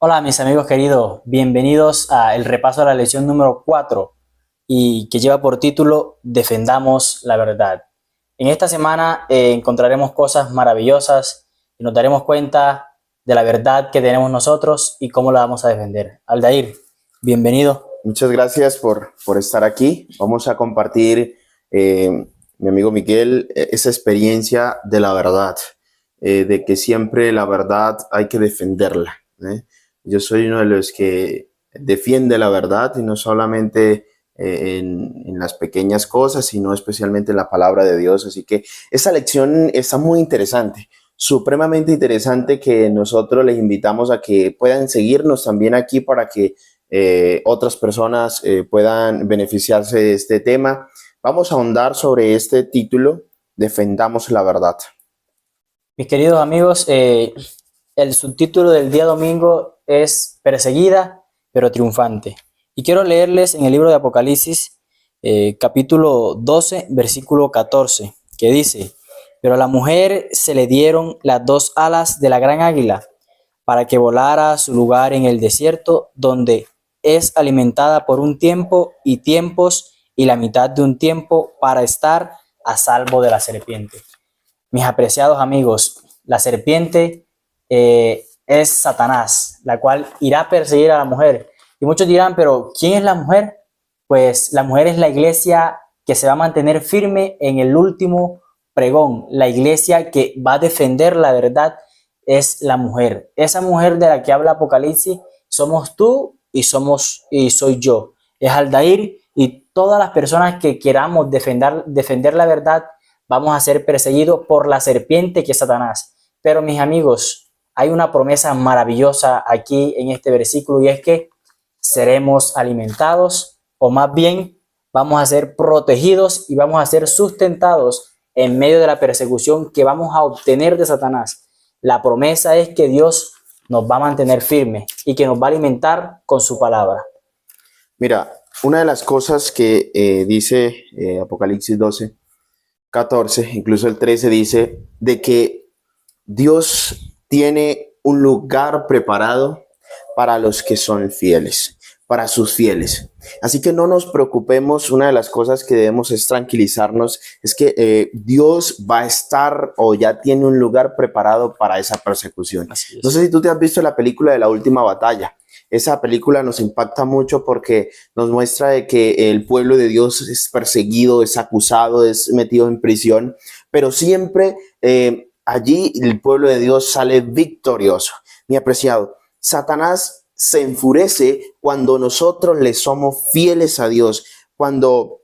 Hola mis amigos queridos, bienvenidos a el repaso de la lección número 4 y que lleva por título Defendamos la verdad. En esta semana encontraremos cosas maravillosas y nos daremos cuenta de la verdad que tenemos nosotros y cómo la vamos a defender. Aldair, bienvenido. Muchas gracias por estar aquí. Vamos a compartir, mi amigo Miguel, esa experiencia de la verdad, de que siempre la verdad hay que defenderla, ¿eh? Yo soy uno de los que defiende la verdad y no solamente en las pequeñas cosas, sino especialmente en la palabra de Dios. Así que esa lección está muy interesante, supremamente interesante, que nosotros les invitamos a que puedan seguirnos también aquí para que otras personas puedan beneficiarse de este tema. Vamos a ahondar sobre este título, Defendamos la verdad. Mis queridos amigos, el subtítulo del día domingo es Perseguida pero triunfante. Y quiero leerles en el libro de Apocalipsis, capítulo 12, versículo 14, que dice: Pero a la mujer se le dieron las dos alas de la gran águila para que volara a su lugar en el desierto, donde es alimentada por un tiempo y tiempos y la mitad de un tiempo para estar a salvo de la serpiente. Mis apreciados amigos, la serpiente es Satanás, la cual irá a perseguir a la mujer. Y muchos dirán, pero ¿quién es la mujer? Pues la mujer es la iglesia que se va a mantener firme en el último pregón. La iglesia que va a defender la verdad es la mujer. Esa mujer de la que habla Apocalipsis somos tú y soy yo. Es Aldair y todas las personas que queramos defender la verdad vamos a ser perseguidos por la serpiente que es Satanás. Pero mis amigos, hay una promesa maravillosa aquí en este versículo y es que seremos alimentados, o más bien vamos a ser protegidos y vamos a ser sustentados en medio de la persecución que vamos a obtener de Satanás. La promesa es que Dios nos va a mantener firmes y que nos va a alimentar con su palabra. Mira, una de las cosas que dice Apocalipsis 12, 14, incluso el 13, dice de que Dios tiene un lugar preparado para los que son fieles, para sus fieles. Así que no nos preocupemos. Una de las cosas que debemos es tranquilizarnos, es que Dios va a estar o ya tiene un lugar preparado para esa persecución. No sé si tú te has visto la película de La Última Batalla. Esa película nos impacta mucho porque nos muestra de que el pueblo de Dios es perseguido, es acusado, es metido en prisión, pero siempre allí el pueblo de Dios sale victorioso. Mi apreciado, Satanás se enfurece cuando nosotros le somos fieles a Dios, cuando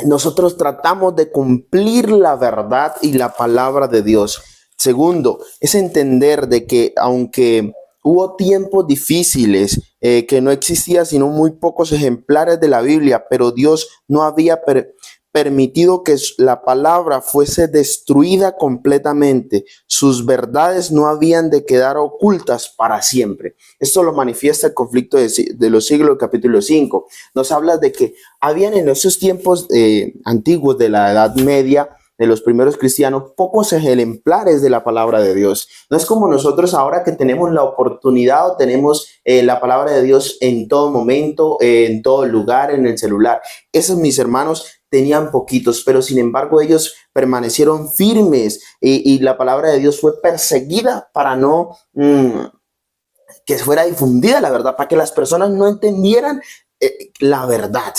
nosotros tratamos de cumplir la verdad y la palabra de Dios. Segundo, es entender de que aunque hubo tiempos difíciles, que no existía sino muy pocos ejemplares de la Biblia, pero Dios no había permitido que la palabra fuese destruida completamente. Sus verdades no habían de quedar ocultas para siempre. Esto lo manifiesta el conflicto de los siglos, capítulo 5. Nos habla de que habían en esos tiempos antiguos de la Edad Media, de los primeros cristianos, pocos ejemplares de la palabra de Dios. No es como nosotros ahora que tenemos la oportunidad o tenemos la palabra de Dios en todo momento, en todo lugar, en el celular. Esos, mis hermanos, tenían poquitos, pero sin embargo ellos permanecieron firmes y la palabra de Dios fue perseguida para no que fuera difundida la verdad, para que las personas no entendieran la verdad.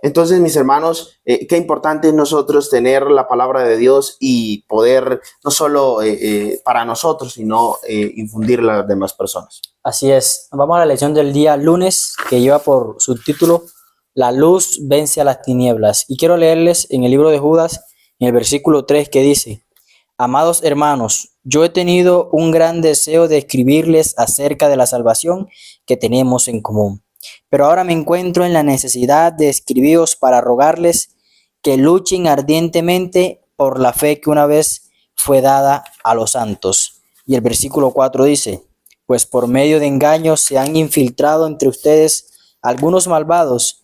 Entonces, mis hermanos, qué importante es nosotros tener la palabra de Dios y poder no solo para nosotros, sino infundirla a las demás personas. Así es. Vamos a la lección del día lunes, que lleva por subtítulo La luz vence a las tinieblas. Y quiero leerles en el libro de Judas, en el versículo 3, que dice: Amados hermanos, yo he tenido un gran deseo de escribirles acerca de la salvación que tenemos en común. Pero ahora me encuentro en la necesidad de escribiros para rogarles que luchen ardientemente por la fe que una vez fue dada a los santos. Y el versículo 4 dice: Pues por medio de engaños se han infiltrado entre ustedes algunos malvados,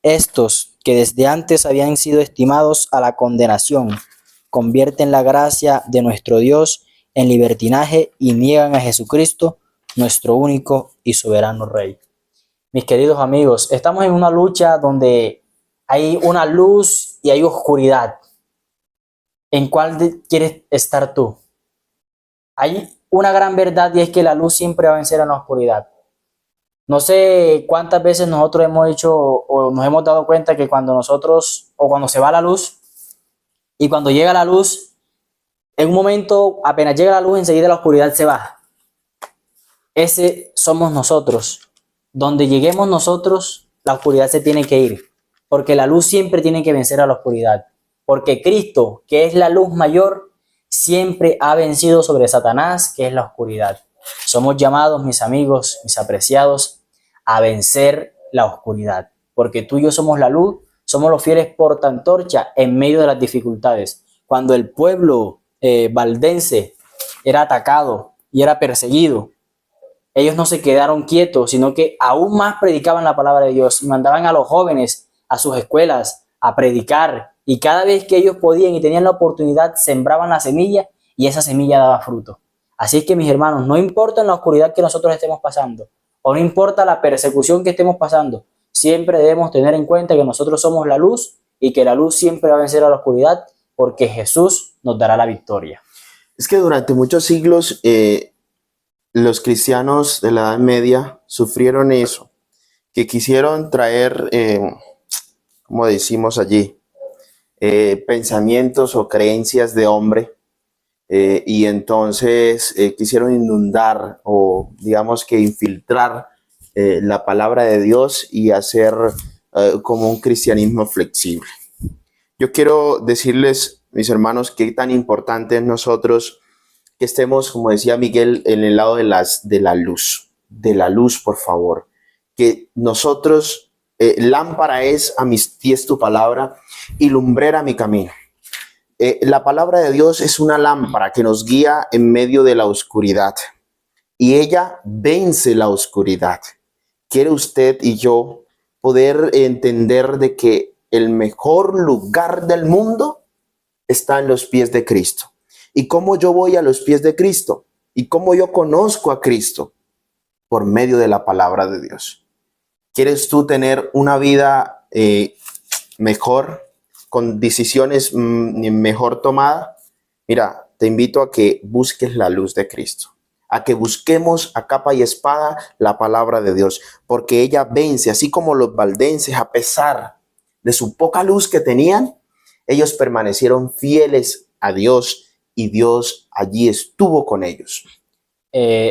estos que desde antes habían sido estimados a la condenación, convierten la gracia de nuestro Dios en libertinaje y niegan a Jesucristo, nuestro único y soberano Rey. Mis queridos amigos, estamos en una lucha donde hay una luz y hay oscuridad. ¿En cuál quieres estar tú? Hay una gran verdad y es que la luz siempre va a vencer a la oscuridad. No sé cuántas veces nosotros hemos hecho o nos hemos dado cuenta que cuando nosotros, o cuando se va la luz y cuando llega la luz, en un momento apenas llega la luz, enseguida la oscuridad se va. Ese somos nosotros. Donde lleguemos nosotros, la oscuridad se tiene que ir, porque la luz siempre tiene que vencer a la oscuridad, porque Cristo, que es la luz mayor, siempre ha vencido sobre Satanás, que es la oscuridad. Somos llamados, mis amigos, mis apreciados, a vencer la oscuridad, porque tú y yo somos la luz, somos los fieles portaantorcha en medio de las dificultades. Cuando el pueblo valdense era atacado y era perseguido, ellos no se quedaron quietos, sino que aún más predicaban la palabra de Dios y mandaban a los jóvenes a sus escuelas a predicar. Y cada vez que ellos podían y tenían la oportunidad, sembraban la semilla y esa semilla daba fruto. Así es que, mis hermanos, no importa la oscuridad que nosotros estemos pasando o no importa la persecución que estemos pasando, siempre debemos tener en cuenta que nosotros somos la luz y que la luz siempre va a vencer a la oscuridad porque Jesús nos dará la victoria. Es que durante muchos siglos los cristianos de la Edad Media sufrieron eso, que quisieron traer, como decimos allí, pensamientos o creencias de hombre, y entonces quisieron inundar o digamos que infiltrar la palabra de Dios y hacer como un cristianismo flexible. Yo quiero decirles, mis hermanos, qué tan importante es nosotros que estemos, como decía Miguel, en el lado de la luz, por favor. Que nosotros, lámpara es a mis pies tu palabra y lumbrera mi camino. La palabra de Dios es una lámpara que nos guía en medio de la oscuridad y ella vence la oscuridad. ¿Quiere usted y yo poder entender de que el mejor lugar del mundo está en los pies de Cristo? ¿Y cómo yo voy a los pies de Cristo? ¿Y cómo yo conozco a Cristo? Por medio de la palabra de Dios. ¿Quieres tú tener una vida mejor, con decisiones mejor tomadas? Mira, te invito a que busques la luz de Cristo, a que busquemos a capa y espada la palabra de Dios, porque ella vence, así como los valdenses, a pesar de su poca luz que tenían, ellos permanecieron fieles a Dios y Dios allí estuvo con ellos.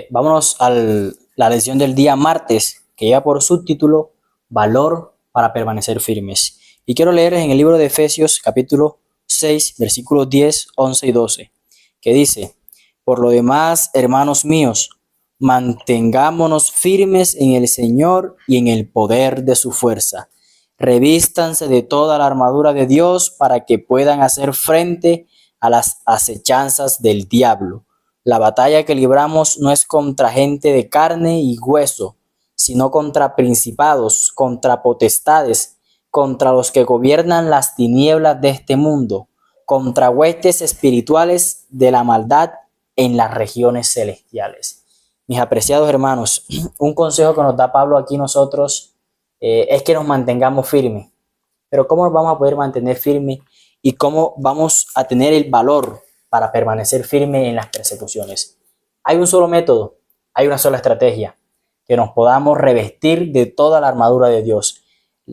Vámonos a la lección del día martes, que lleva por subtítulo Valor para permanecer firmes. Y quiero leer en el libro de Efesios capítulo 6, versículos 10, 11 y 12, que dice: por lo demás, hermanos míos, mantengámonos firmes en el Señor y en el poder de su fuerza. Revístanse de toda la armadura de Dios para que puedan hacer frente a las acechanzas del diablo. La batalla que libramos no es contra gente de carne y hueso, sino contra principados, contra potestades, contra los que gobiernan las tinieblas de este mundo, contra huestes espirituales de la maldad en las regiones celestiales. Mis apreciados hermanos, un consejo que nos da Pablo aquí nosotros es que nos mantengamos firmes. Pero ¿cómo nos vamos a poder mantener firmes y cómo vamos a tener el valor para permanecer firmes en las persecuciones? Hay un solo método, hay una sola estrategia: que nos podamos revestir de toda la armadura de Dios,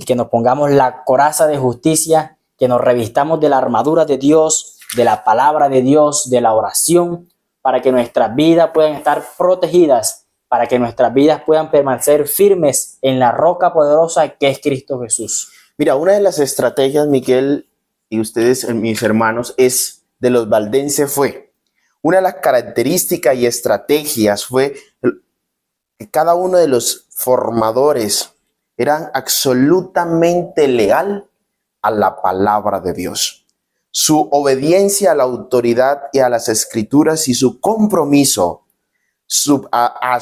que nos pongamos la coraza de justicia, que nos revistamos de la armadura de Dios, de la palabra de Dios, de la oración, para que nuestras vidas puedan estar protegidas, para que nuestras vidas puedan permanecer firmes en la roca poderosa que es Cristo Jesús. Mira, una de las estrategias, Miguel, y ustedes, mis hermanos, es de los valdenses fue, una de las características y estrategias fue que cada uno de los formadores eran absolutamente leal a la palabra de Dios. Su obediencia a la autoridad y a las escrituras y su compromiso a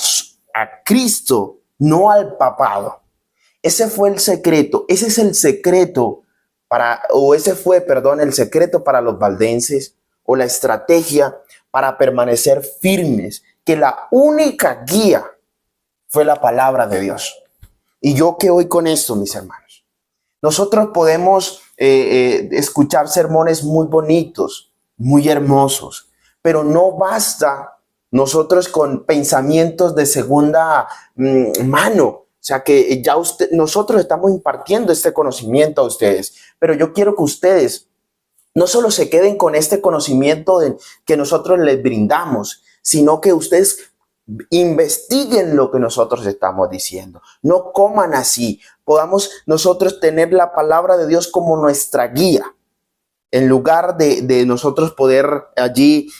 Cristo, no al papado. Ese fue el secreto, ese es el secreto el secreto para los valdenses, o la estrategia para permanecer firmes, que la única guía fue la palabra de Dios. ¿Y yo qué voy con esto, mis hermanos? Nosotros podemos escuchar sermones muy bonitos, muy hermosos, pero no basta nosotros con pensamientos de segunda mano. O sea que ya nosotros estamos impartiendo este conocimiento a ustedes, pero yo quiero que ustedes no solo se queden con este conocimiento que nosotros les brindamos, sino que ustedes investiguen lo que nosotros estamos diciendo. No coman así. Podamos nosotros tener la palabra de Dios como nuestra guía, en lugar de nosotros poder allí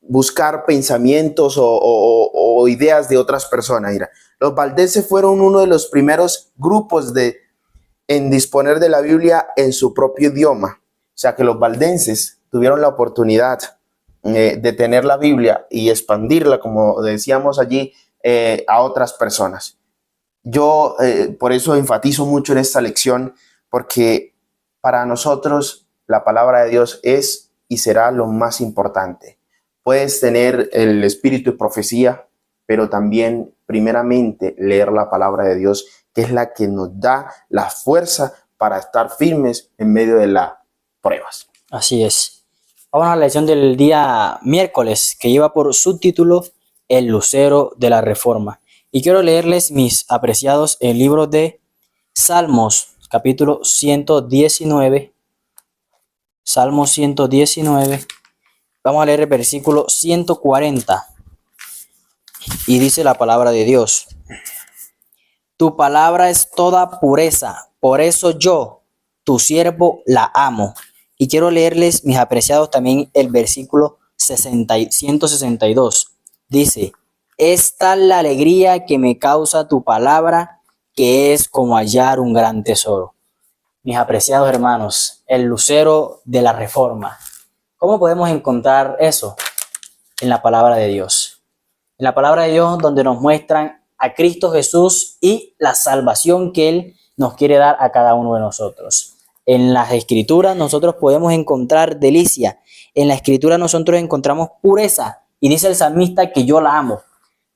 buscar pensamientos o ideas de otras personas. Mira, los valdenses fueron uno de los primeros grupos en disponer de la Biblia en su propio idioma. O sea que los valdenses tuvieron la oportunidad de tener la Biblia y expandirla, como decíamos allí, a otras personas. Yo por eso enfatizo mucho en esta lección, porque para nosotros la palabra de Dios es y será lo más importante. Puedes tener el espíritu de profecía, pero también primeramente leer la palabra de Dios, que es la que nos da la fuerza para estar firmes en medio de las pruebas. Así es. Vamos a la lección del día miércoles, que lleva por subtítulo El lucero de la reforma. Y quiero leerles, mis apreciados, el libro de Salmos, capítulo 119. Salmo 119. Vamos a leer el versículo 140. Y dice la palabra de Dios: Tu palabra es toda pureza, por eso yo, tu siervo, la amo. Y quiero leerles, mis apreciados, también el versículo 162. Dice: Es tal la alegría que me causa tu palabra, que es como hallar un gran tesoro. Mis apreciados hermanos, el lucero de la reforma. ¿Cómo podemos encontrar eso? En la palabra de Dios. En la palabra de Dios, donde nos muestran a Cristo Jesús y la salvación que Él nos quiere dar a cada uno de nosotros. En las Escrituras nosotros podemos encontrar delicia. En la Escritura nosotros encontramos pureza. Y dice el salmista que yo la amo.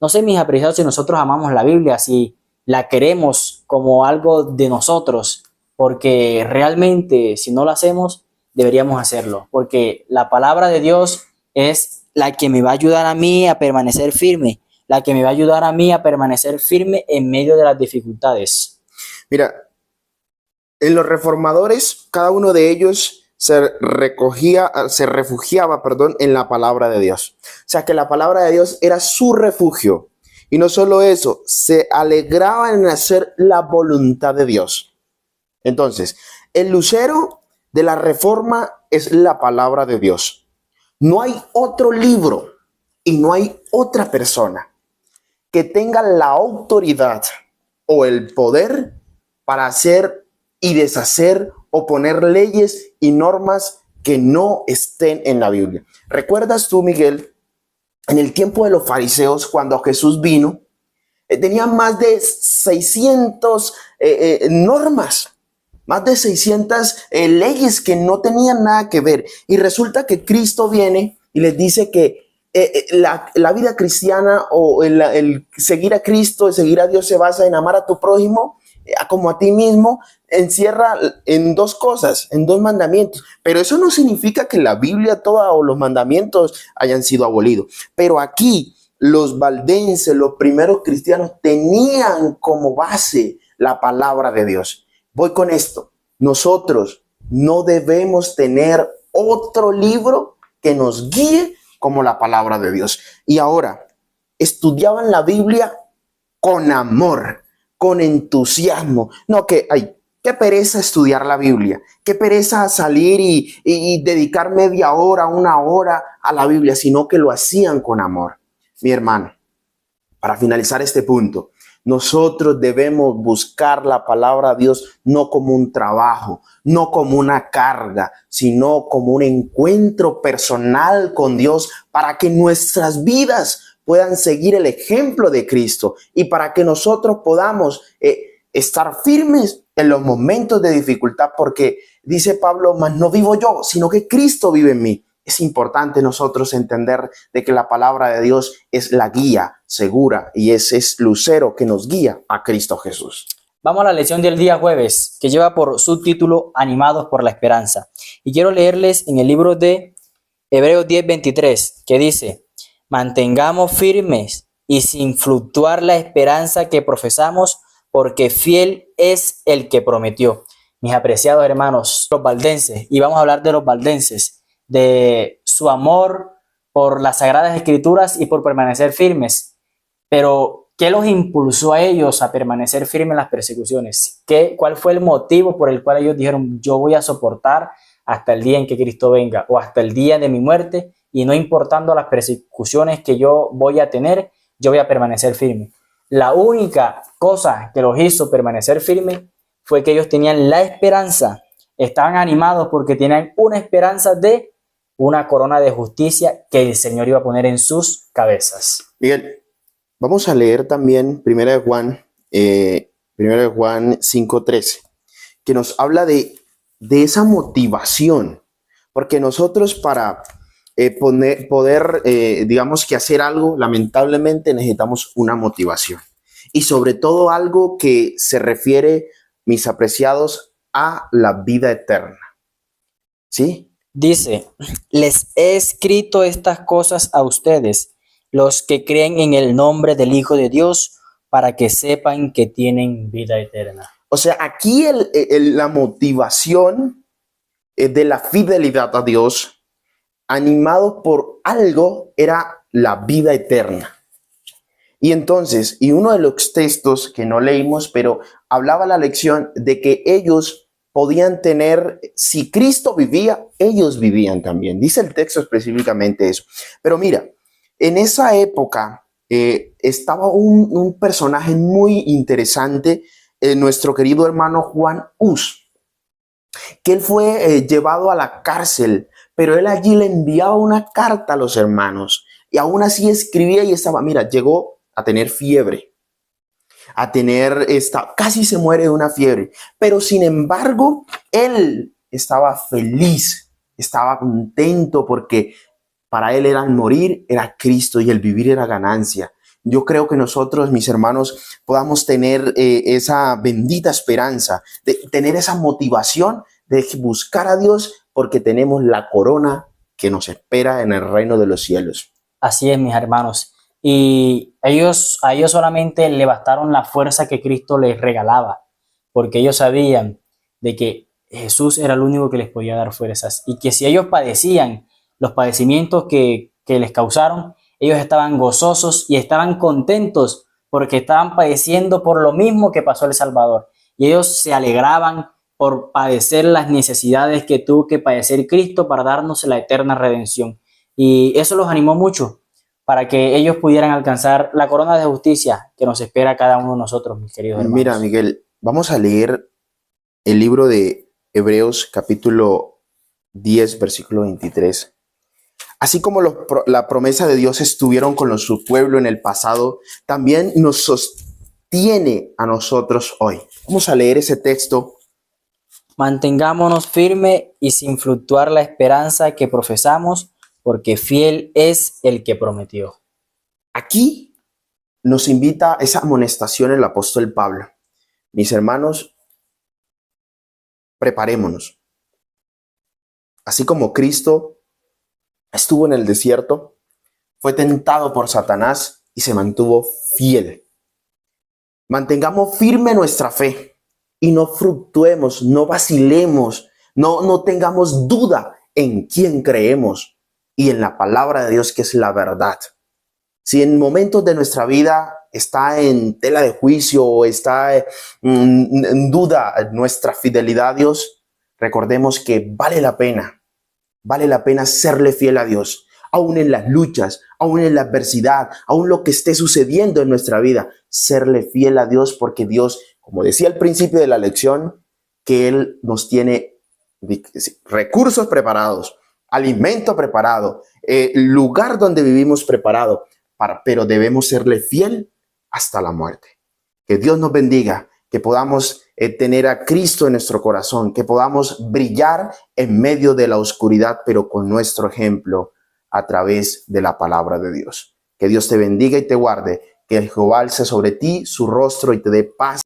No sé, mis apreciados, si nosotros amamos la Biblia, si la queremos como algo de nosotros, porque realmente si no lo hacemos, deberíamos hacerlo. Porque la palabra de Dios es la que me va a ayudar a mí a permanecer firme, la que me va a ayudar a mí a permanecer firme en medio de las dificultades. Mira, en los reformadores, cada uno de ellos se refugiaba, en la palabra de Dios. O sea que la palabra de Dios era su refugio. Y no solo eso, se alegraba en hacer la voluntad de Dios. Entonces, el lucero de la reforma es la palabra de Dios. No hay otro libro y no hay otra persona que tenga la autoridad o el poder para hacer y deshacer o poner leyes y normas que no estén en la Biblia. ¿Recuerdas tú, Miguel, en el tiempo de los fariseos, cuando Jesús vino, tenían más de 600 normas, más de 600 leyes que no tenían nada que ver? Y resulta que Cristo viene y les dice que la vida cristiana o el seguir a Cristo, el seguir a Dios, se basa en amar a tu prójimo como a ti mismo. Encierra en dos cosas, en dos mandamientos. Pero eso no significa que la Biblia toda o los mandamientos hayan sido abolidos. Pero aquí los valdenses, los primeros cristianos, tenían como base la palabra de Dios. Voy con esto. Nosotros no debemos tener otro libro que nos guíe como la palabra de Dios. Y ahora, estudiaban la Biblia con amor, con entusiasmo. No que, qué pereza estudiar la Biblia, qué pereza salir y dedicar media hora, una hora a la Biblia, sino que lo hacían con amor. Mi hermano, para finalizar este punto, nosotros debemos buscar la palabra de Dios no como un trabajo, no como una carga, sino como un encuentro personal con Dios, para que nuestras vidas puedan seguir el ejemplo de Cristo y para que nosotros podamos estar firmes en los momentos de dificultad, porque dice Pablo: mas no vivo yo, sino que Cristo vive en mí. es importante nosotros entender de que la palabra de Dios es la guía segura y es lucero que nos guía a Cristo Jesús. Vamos a la lección del día jueves, que lleva por subtítulo Animados por la Esperanza. Y quiero leerles en el libro de Hebreos 10:23, que dice: mantengamos firmes y sin fluctuar la esperanza que profesamos, porque fiel es el que prometió. Mis apreciados hermanos, los valdenses, y vamos a hablar de los valdenses, de su amor por las Sagradas Escrituras y por permanecer firmes. Pero, ¿qué los impulsó a ellos a permanecer firmes en las persecuciones? ¿Cuál fue el motivo por el cual ellos dijeron: yo voy a soportar hasta el día en que Cristo venga o hasta el día de mi muerte, y no importando las persecuciones que yo voy a tener, yo voy a permanecer firme? La única cosa que los hizo permanecer firmes fue que ellos tenían la esperanza, estaban animados porque tenían una esperanza de una corona de justicia que el Señor iba a poner en sus cabezas. Miguel, vamos a leer también 1 de Juan 5:13, que nos habla de esa motivación, porque nosotros para poder, digamos que hacer algo, lamentablemente necesitamos una motivación, y sobre todo algo que se refiere, mis apreciados, a la vida eterna, ¿sí? Dice: les he escrito estas cosas a ustedes, los que creen en el nombre del Hijo de Dios, para que sepan que tienen vida eterna. O sea, aquí la motivación de la fidelidad a Dios, animado por algo, era la vida eterna. Y entonces, y uno de los textos que no leímos, pero hablaba la lección de que ellos podían tener, si Cristo vivía, ellos vivían también. Dice el texto específicamente eso. Pero mira, en esa época estaba un personaje muy interesante, nuestro querido hermano Juan Hus, que él fue llevado a la cárcel, pero él allí le enviaba una carta a los hermanos y aún así escribía y estaba, mira, llegó a tener fiebre, casi se muere de una fiebre, pero sin embargo, él estaba feliz, estaba contento porque para él el morir era Cristo y el vivir era ganancia. Yo creo que nosotros, mis hermanos, podamos tener esa bendita esperanza, de tener esa motivación de buscar a Dios, porque tenemos la corona que nos espera en el reino de los cielos. Así es, mis hermanos. Y a ellos solamente le bastaron la fuerza que Cristo les regalaba, porque ellos sabían de que Jesús era el único que les podía dar fuerzas, y que si ellos padecían los padecimientos que les causaron, ellos estaban gozosos y estaban contentos porque estaban padeciendo por lo mismo que pasó el Salvador. Y ellos se alegraban por padecer las necesidades que tuvo que padecer Cristo para darnos la eterna redención. Y eso los animó mucho para que ellos pudieran alcanzar la corona de justicia que nos espera a cada uno de nosotros, mis queridos hermanos. Mira, Miguel, vamos a leer el libro de Hebreos, capítulo 10, versículo 23. Así como la promesa de Dios estuvieron con su pueblo en el pasado, también nos sostiene a nosotros hoy. Vamos a leer ese texto. Mantengámonos firmes y sin fluctuar la esperanza que profesamos, porque fiel es el que prometió. Aquí nos invita esa amonestación el apóstol Pablo. Mis hermanos, preparémonos. Así como Cristo estuvo en el desierto, fue tentado por Satanás y se mantuvo fiel. Mantengamos firme nuestra fe y no fluctuemos, no vacilemos, no tengamos duda en quién creemos y en la palabra de Dios, que es la verdad. Si en momentos de nuestra vida está en tela de juicio o está en duda nuestra fidelidad a Dios, recordemos que vale la pena serle fiel a Dios, aún en las luchas, aún en la adversidad, aún lo que esté sucediendo en nuestra vida, serle fiel a Dios, porque Dios, como decía al principio de la lección, que Él nos tiene recursos preparados, alimento preparado, lugar donde vivimos preparado, pero debemos serle fiel hasta la muerte. Que Dios nos bendiga, que podamos tener a Cristo en nuestro corazón, que podamos brillar en medio de la oscuridad, pero con nuestro ejemplo a través de la palabra de Dios. Que Dios te bendiga y te guarde, que Jehová alce sobre ti su rostro y te dé paz.